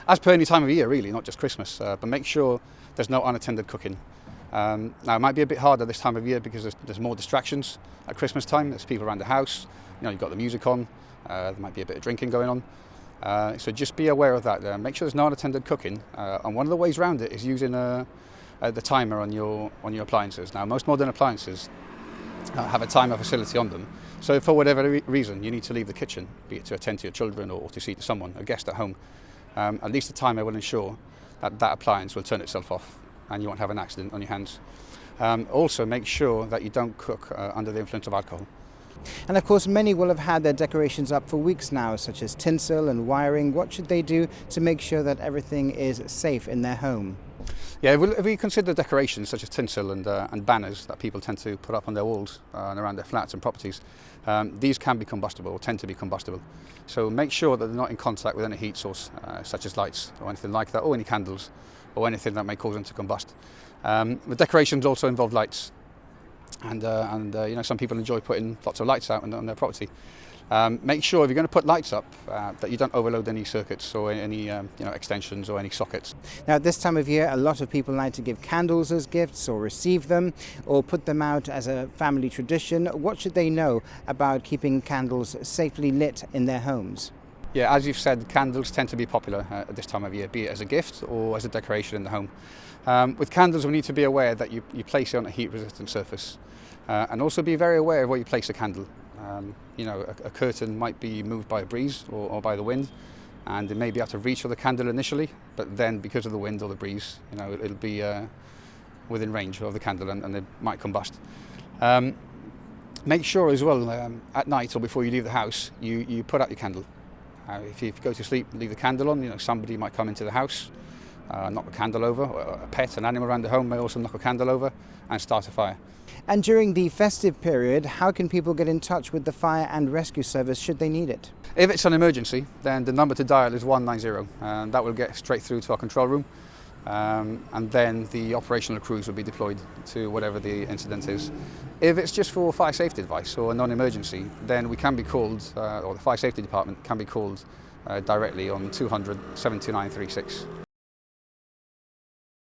as per any time of year really, not just Christmas, but make sure there's no unattended cooking. Now it might be a bit harder this time of year because there's more distractions at Christmas time. There's people around the house, you've got the music on, there might be a bit of drinking going on. So just be aware of that. Make sure there's no unattended cooking, and one of the ways around it is using the timer on your appliances. Now most modern appliances have a timer facility on them, so if for whatever reason you need to leave the kitchen, be it to attend to your children or to see to someone, a guest at home, at least the timer will ensure that appliance will turn itself off and you won't have an accident on your hands. Also make sure that you don't cook under the influence of alcohol. And of course many will have had their decorations up for weeks now, such as tinsel and wiring. What should they do to make sure that everything is safe in their home? Yeah, if we consider decorations such as tinsel and banners that people tend to put up on their walls and around their flats and properties, these can be combustible or tend to be combustible. So make sure that they're not in contact with any heat source, such as lights or anything like that, or any candles or anything that may cause them to combust. The decorations also involve lights, and some people enjoy putting lots of lights out on their property. Make sure if you're going to put lights up that you don't overload any circuits or any extensions or any sockets. Now at this time of year a lot of people like to give candles as gifts or receive them or put them out as a family tradition. What should they know about keeping candles safely lit in their homes? Yeah, as you've said, candles tend to be popular at this time of year, be it as a gift or as a decoration in the home. With candles we need to be aware that you place it on a heat resistant surface, and also be very aware of where you place a candle. A curtain might be moved by a breeze or by the wind, and it may be out of reach of the candle initially, but then because of the wind or the breeze, it'll be within range of the candle and it might combust. Make sure as well at night or before you leave the house, you put out your candle. If you go to sleep, leave the candle on, somebody might come into the house, knock a candle over, or a pet, an animal around the home may also knock a candle over and start a fire. And during the festive period, how can people get in touch with the fire and rescue service should they need it? If it's an emergency, then the number to dial is 190, and that will get straight through to our control room, and then the operational crews will be deployed to whatever the incident is. If it's just for fire safety advice or a non-emergency, then we can be called, or the fire safety department can be called directly on 200 72936.